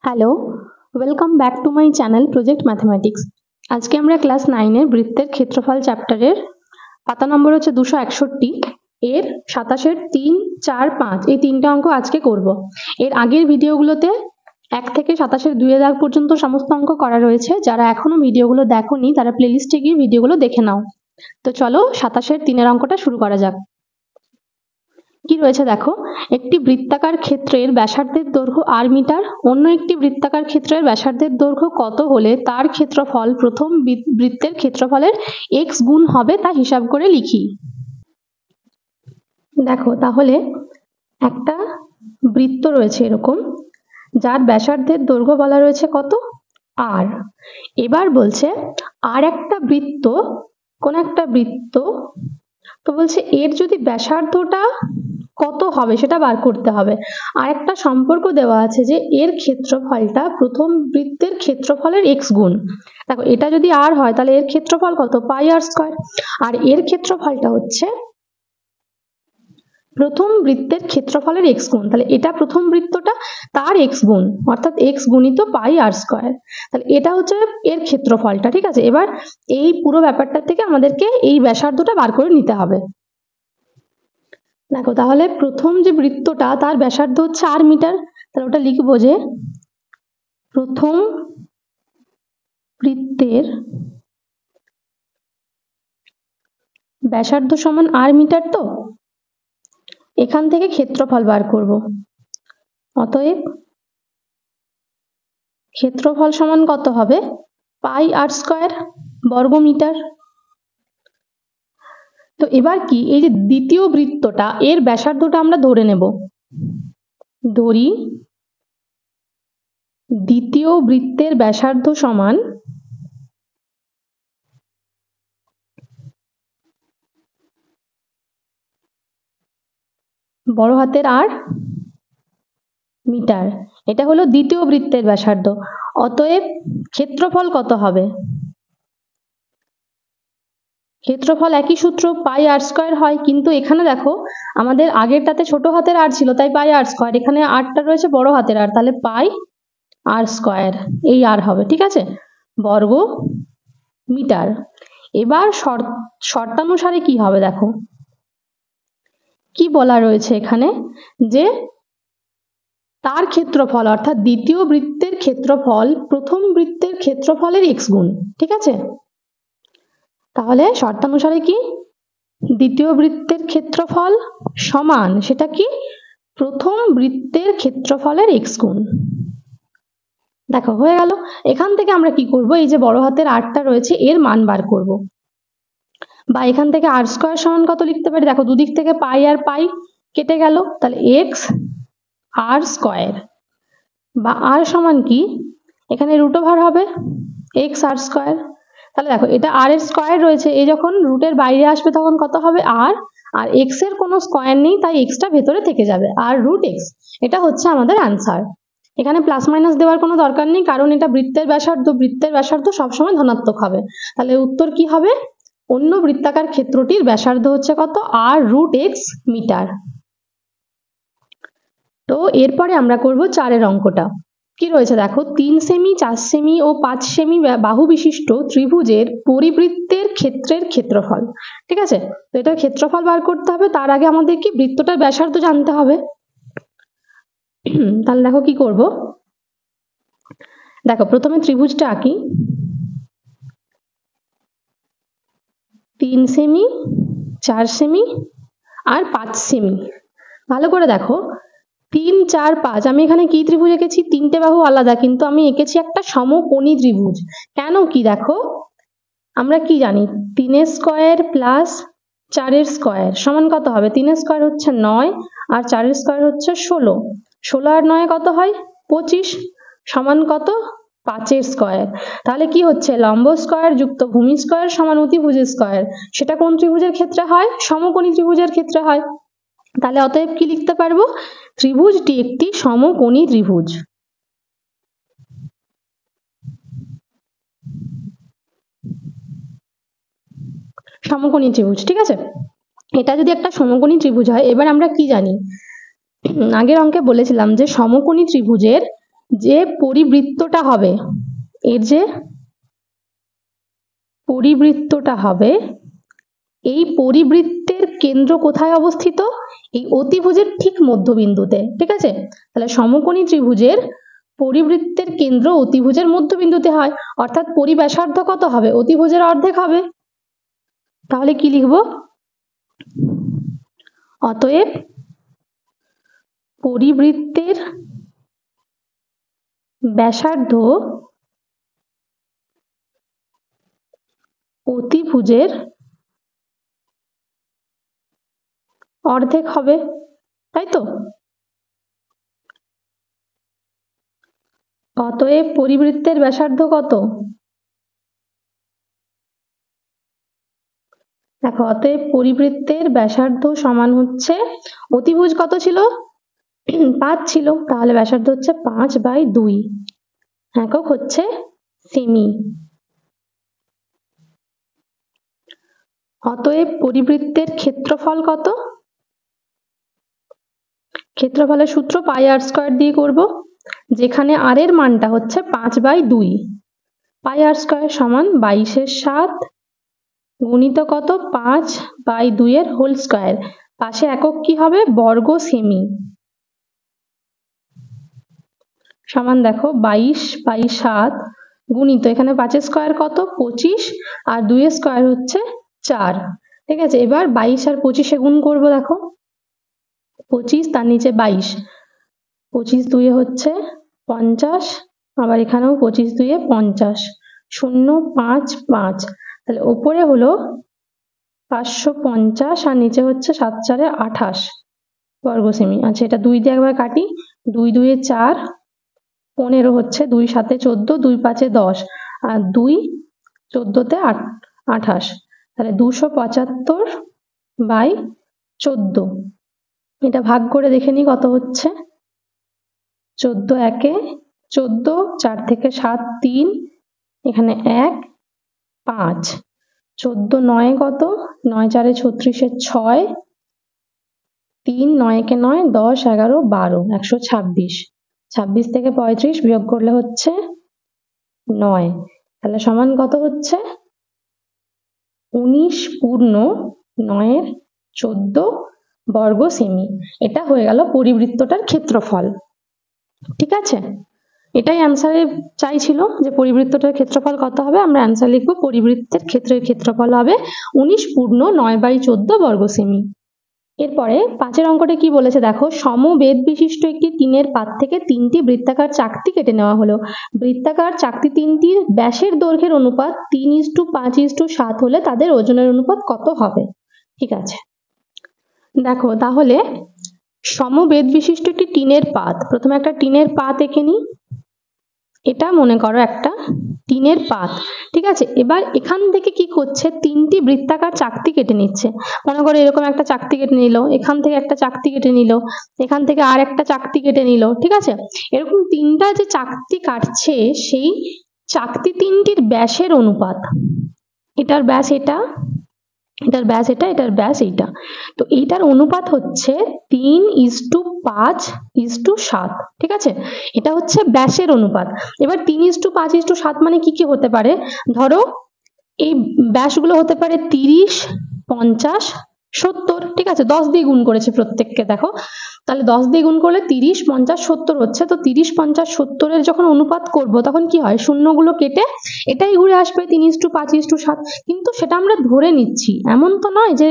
Hello, welcome back to my channel project mathematics. আজকে আমরা class 9-এর বৃত্তের ক্ষেত্রফল চ্যাপ্টারের পাতা নম্বর হচ্ছে 261 এর 27-এর 3, 4, 5 এই তিনটে অঙ্ক আজকে করব। এর আগের ভিডিওগুলোতে 1 থেকে 27-এর 2 দাগ পর্যন্ত সমস্ত অঙ্ক করা রয়েছে। যারা এখনো ভিডিওগুলো দেখোনি তারা প্লেলিস্টে গিয়ে ভিডিওগুলো দেখে নাও। তো চলো 27-এর 3-এর অঙ্কটা শুরু করা যাক। কি রয়েছে দেখো, একটি বৃত্তাকার ক্ষেত্রের ব্যাসার্ধের দৈর্ঘ্য r মিটার, অন্য একটি বৃত্তাকার ক্ষেত্রের ব্যাসার্ধের দৈর্ঘ্য কত হলে তার ক্ষেত্রফল প্রথম বৃত্তের ক্ষেত্রফলের x গুণ হবে তা হিসাব করে লিখি। দেখো তাহলে একটা বৃত্ত রয়েছে এরকম, যার ব্যাসার্ধের দৈর্ঘ্য বলা রয়েছে কত, r। এবার বলছে আর একটা বৃত্ত, কোন একটা বৃত্ত, তো বলছে এর যদি ব্যাসার্ধটা কত হবে সেটা বার করতে হবে। আর একটা সম্পর্ক দেওয়া আছে যে এর ক্ষেত্রফলটা প্রথম বৃত্তের ক্ষেত্রফলের x গুণ। দেখো এটা যদি r হয় তাহলে এর ক্ষেত্রফল কত, পাই r স্কয়ার। আর এর ক্ষেত্রফলটা হচ্ছে প্রথম বৃত্তের ক্ষেত্রফলের x গুণ, তাহলে এটা প্রথম বৃত্তটা তার x গুণ, অর্থাৎ x গুণিত পাই r স্কয়ার। তাহলে এটা হচ্ছে এর ক্ষেত্রফলটা, ঠিক আছে। এবার এই পুরো ব্যাপারটা থেকে আমাদেরকে এই ব্যাসার্ধটা বার করে নিতে হবে। দেখো তাহলে প্রথম যে বৃত্তটা তার ব্যাসার্ধ হচ্ছে r মিটার, তাহলে ওটা লিখবো যে প্রথম বৃত্তের ব্যাসার্ধ সমান r মিটার। তো এখান থেকে ক্ষেত্রফল বার করব, অতএব ক্ষেত্রফল সমান কত হবে, পাই r স্কয়ার বর্গ মিটার। তো এবার কি, এই যে দ্বিতীয় বৃত্তটা এর ব্যাসার্ধটা আমরা ধরে নেব, ধরি দ্বিতীয় বৃত্তের ব্যাসার্ধ সমান বড় হাতের r মিটার। এটা হলো দ্বিতীয় বৃত্তের ব্যাসার্ধ, অতএব ক্ষেত্রফল কত হবে, ক্ষেত্রফল একই সূত্র পাই r স্কয়ার হয়, কিন্তু এখানে দেখো আমাদের আগেরটাতে ছোট হাতের r ছিল তাই পাই r স্কয়ার, এখানে rটা রয়েছে বড় হাতের r, তাহলে পাই r স্কয়ার এই r হবে, ঠিক আছে, বর্গ মিটার। এবার শর্তানুসারে কি হবে, দেখো কি বলা রয়েছে এখানে, যে তার ক্ষেত্রফল অর্থাৎ দ্বিতীয় বৃত্তের ক্ষেত্রফল প্রথম বৃত্তের ক্ষেত্রফলের x গুণ, ঠিক আছে। তাহলে শর্তানুসারে কি, দ্বিতীয় বৃত্তের ক্ষেত্রফল সমান সেটা কি, প্রথম বৃত্তের ক্ষেত্রফলের x গুণ। দেখো হয়ে গেল। এখান থেকে আমরা কি করব, এই যে বড় হাতের rটা রয়েছে এর মান বার করব, বা এখান থেকে r স্কয়ার সমান কত লিখতে পারি, দেখো দুদিক থেকে পাই আর পাই কেটে গেল, তাহলে x r স্কয়ার, বা r সমান কি, এখানে রুট ওভার হবে x r স্কয়ার। তাহলে দেখো এটা r এর স্কয়ার রয়েছে, এই যখন রুটের বাইরে আসবে তখন কত হবে r, আর x এর কোনো স্কয়ার নেই তাই x টা ভেতরে থেকে যাবে, r রুট x। এটা হচ্ছে আমাদের অ্যান্সার। এখানে প্লাস মাইনাস দেওয়ার কোনো দরকার নেই, কারণ এটা বৃত্তের ব্যাসার্ধ, বৃত্তের ব্যাসার্ধ সবসময় ধনাত্মক হবে। তাহলে উত্তর কি হবে, অন্য বৃত্তাকার ক্ষেত্রটির ব্যাসার্ধ হচ্ছে কত, r রুট x মিটার। তো এরপরে আমরা করব 4-এর অঙ্কটা। কি রয়েছে দেখো, 3 সেমি, 4 সেমি ও 5 সেমি বাহু বিশিষ্ট ত্রিভুজের পরিবৃত্তের ক্ষেত্রের ক্ষেত্রফল, ঠিক আছে। তো এটা ক্ষেত্রফল বার করতে হবে, তার আগে আমাদের কি বৃত্তটার ব্যাসার্ধ জানতে হবে। তাহলে দেখো কি করব, দেখো প্রথমে ত্রিভুজটা আঁকি, 3 সেমি, 4 সেমি আর 5 সেমি। ভালো করে দেখো 3, 4, 5, আমি এখানে কি ত্রিভুজ এঁকেছি, তিনটে বাহু আলাদা, কিন্তু আমি এঁকেছি একটা সমকোণী ত্রিভুজ। কেন কি, দেখো আমরা কি জানি, 3 স্কয়ার প্লাস 4 স্কয়ার সমান কত হবে, 3 স্কয়ার হচ্ছে 9 আর 4 স্কয়ার হচ্ছে 16, 16 আর 9 কত হয় 25, সমান কত 5 স্কয়ার। তাহলে কি হচ্ছে, লম্ব স্কয়ার যুক্ত ভূমি স্কয়ার সমান অতিভুজ স্কয়ার। সেটা কোন ত্রিভুজের ক্ষেত্রে হয়, সমকোণী ত্রিভুজের ক্ষেত্রে হয়। তাহলে অতএব কি লিখতে পারবো, ত্রিভুজটি একটি সমকোণী ত্রিভুজ। সমকোণী ত্রিভুজ, ঠিক আছে। এটা যদি একটা সমকোণী ত্রিভুজ হয়, এবার আমরা কি জানি, আগের অঙ্কে বলেছিলাম যে সমকোণী ত্রিভুজের যে পরিবৃত্তটা হবে, এর যে পরিবৃত্তটা হবে, এই পরিবৃত্তের কেন্দ্র কোথায় অবস্থিত? এই অতিভুজের ঠিক মধ্যবিন্দুতে। ঠিক আছে, তাহলে সমকোণী ত্রিভুজের পরিবৃত্তের কেন্দ্র অতিভুজের মধ্যবিন্দুতে হয়, অর্থাৎ পরিব্যাসার্ধ কত হবে? অতিভুজের অর্ধেক হবে। তাহলে কি লিখব? অতএব পরিবৃত্তের ব্যাসার্ধ অতিভুজের অর্ধেক হবে, তাই তো? অতএব পরিবৃত্তের ব্যাসার্ধ কত? দেখো, অতএব পরিবৃত্তের ব্যাসার্ধ সমান হচ্ছে, অতিভুজ কত ছিল? 5 ছিল, তাহলে ব্যাসার্ধ হচ্ছে 5/2, একক হচ্ছে সেমি। অতএব পরিবৃত্তের ক্ষেত্রফল কত? ক্ষেত্রফলের সূত্র পাই আর স্কয়ার দিয়ে করব, যেখানে আর এর মানটা হচ্ছে 5/2। পাই আর স্কয়ার সমান 22/7 গুণিত কত? 5/2 এর হোল স্কয়ার, পাশে একক কি হবে? বর্গ সেমি, সমান দেখো 22/7 গুণিত এখানে 5 স্কয়ার কত? 25, আর 2 স্কয়ার হচ্ছে 4। ঠিক আছে, এবার 22 আর 25 গুণ করব। দেখো 25, তার নিচে 22, 25 2 হচ্ছে 50, আবার এখানেও 25 2 50, 0 5 5, তাহলে উপরে হলো 550 আর নিচে হচ্ছে 7 4 28 বর্গ সেমি। আচ্ছা, এটা 2 দিয়ে একবার কাটি, 2 2 4, 15 হচ্ছে, 2 7 14, 2 5 10, আর 2 14 28, তাহলে 275/14। এটা ভাগ করে দেখে নি কত হচ্ছে। 14 একে 14, 4 থেকে 7 3, এখানে 1 5, 14 9 কত? 9 4 36 6, 3 9 কে 9, 10 11 12, 126। 26 থেকে 35 বিয়োগ করলে হচ্ছে 9, তাহলে সমান কত হচ্ছে? 19/9 বর্গ সেমি। এটা হয়ে গেল পরিবৃত্তটার ক্ষেত্রফল। ঠিক আছে, এটাই অ্যান্সারে চাইছিল যে পরিবৃত্তটার ক্ষেত্রফল কত হবে। আমরা অ্যান্সার লিখবো পরিবৃত্তের ক্ষেত্রফল হবে 19/9/14 বর্গ সেমি। এরপরে 5 অঙ্কটা কি বলেছে দেখো, সমবেদ বিশিষ্ট একটি টিনের পাত থেকে 3টি বৃত্তাকার চাকতি কেটে নেওয়া হলো। বৃত্তাকার চাকতি 3টির ব্যাসের দৈর্ঘ্যের অনুপাত 3:5:7 হলে তাদের ওজনের অনুপাত কত হবে? ঠিক আছে, দেখো তাহলে সমবেদ বিশিষ্ট একটি টিনের পাত, প্রথমে একটা টিনের পাত এঁকে নিই। এটা মনে করো একটা টিনের পাত। ঠিক আছে, এবার এখান থেকে কি করছে? 3টি বৃত্তাকার চাকতি কেটে নিচ্ছে। মনে করো এরকম একটা চাকতি কেটে নিল, এখান থেকে একটা চাকতি কেটে নিল, এখান থেকে আর একটা চাকতি কেটে নিল। ঠিক আছে, এরকম 3টা যে চাকতি কাটছে, সেই চাকতি 3টির ব্যাসের অনুপাত, এটার ব্যাস এটা, এটার ব্যাস এটা, এটার ব্যাস এইটা, তো এইটার অনুপাত হচ্ছে 3:5:7। ঠিক আছে, এটা হচ্ছে ব্যাসের অনুপাত। এবার 3:5:7 মানে কি কি হতে পারে? ধরো এই ব্যাসগুলো হতে পারে 30 50 70। ঠিক আছে, 10 দিয়ে গুণ করেছে প্রত্যেককে, দেখো তাহলে 10 দিয়ে গুণ করলে 30 50 70 হচ্ছে। তো 30 50 70 এর যখন অনুপাত করব তখন কি হয়? শূন্যগুলো কেটে এটাই ঘুরে আসবে 3:5:7, কিন্তু সেটা আমরা ধরে নিচ্ছি, এমন তো নয় যে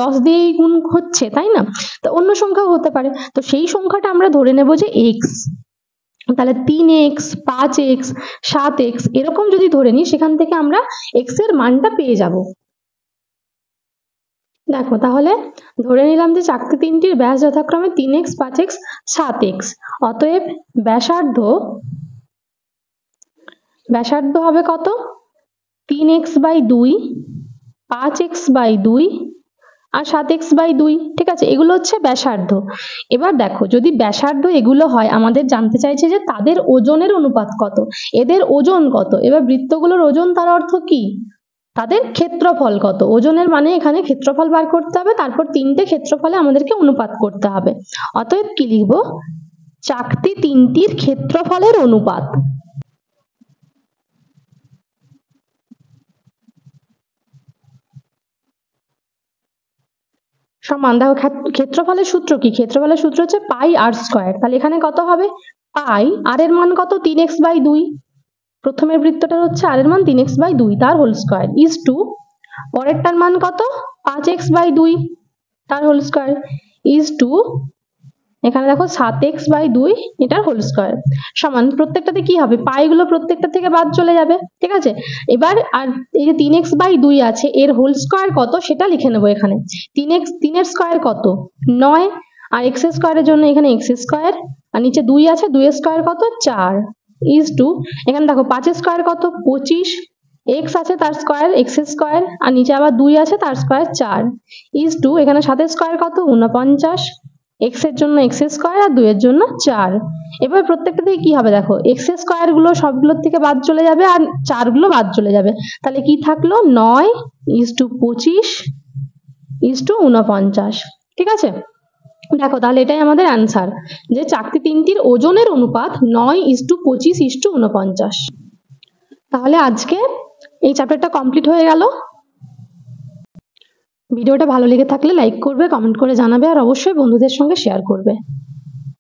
10 দিয়ে গুণ হচ্ছে, তাই না? তো অন্য সংখ্যাও হতে পারে, তো সেই সংখ্যাটা আমরা ধরে নেব যে x, তাহলে 3x 5x 7x এরকম যদি ধরে নিই, সেখান থেকে আমরা x এর মানটা পেয়ে যাব। দেখো তাহলে ধরে নিলাম যে চাকতি 3টির ব্যাস যথাক্রমে 3x 5x 7x, অতএব ব্যাসার্ধ হবে কত? 3x/2, 5x/2 আর 7x/2। ঠিক আছে, এগুলো হচ্ছে ব্যাসার্ধ। এবার দেখো যদি ব্যাসার্ধ এগুলো হয়, আমাদের জানতে চাইছে যে তাদের ওজনের অনুপাত কত, এদের ওজন কত। এবার বৃত্তগুলোর ওজন, তার অর্থ কি? তাদের ক্ষেত্রফল কত। ওজনের মানে এখানে ক্ষেত্রফল বার করতে হবে, তারপর 3টে ক্ষেত্রফলে আমাদেরকে অনুপাত করতে হবে। অতএব কি লিখবো? চাকতি তিনটির ক্ষেত্রফলের অনুপাত। সমান, দেখো ক্ষেত্রফলের সূত্র কি? ক্ষেত্রফলের সূত্র হচ্ছে পাই আর স্কয়ার। তাহলে এখানে কত হবে? পাই, আর এর মান কত? 3x/2। প্রথমের বৃত্তটার হচ্ছে আর এর মান 3x/2 তার হোল স্কয়ার ইজ টু, পরেরটার মান কত? 5x/2 তার হোল স্কয়ার ইজ টু, এখানে দেখো 7x/2 এটার হোল স্কয়ার সমান। প্রত্যেকটাতে কি হবে? পাইগুলো প্রত্যেকটা থেকে বাদ চলে যাবে, ঠিক আছে? এবার আর এই যে 3x/2 আছে এর হোল স্কয়ার কত সেটা লিখে নেবো এখানে। 3 এর স্কয়ার কত? 9, আর x এর স্কয়ারের জন্য এখানে x স্কয়ার, আর নিচে 2 আছে, 2 এর স্কয়ার কত? 4 ইজ টু, এখানে দেখো 5 এর স্কয়ার কত? 25, x আছে তার স্কয়ার x স্কয়ার, আর নিচে আবার 2 আছে তার স্কয়ার 4 ইজ টু, এখানে 7 এর স্কয়ার কত? 49, x এর জন্য x স্কয়ার আর 2 এর জন্য 4। এবার প্রত্যেকটা থেকে কি হবে? দেখো x স্কয়ার গুলো সবগুলোর থেকে বাদ চলে যাবে আর 4 গুলো বাদ চলে যাবে, তাহলে কি থাকলো? 9 ইজ টু 25 ইজ টু 49, ঠিক আছে? দেখো তাহলে এটাই আমাদের অ্যান্সার, যে চাকতি তিনটির ওজনের অনুপাত 9:25:49। তাহলে আজকে এই চ্যাপ্টারটা কমপ্লিট হয়ে গেল। ভিডিওটা ভালো লেগে থাকলে লাইক করবে, কমেন্ট করে জানাবে, আর অবশ্যই বন্ধুদের সঙ্গে শেয়ার করবে।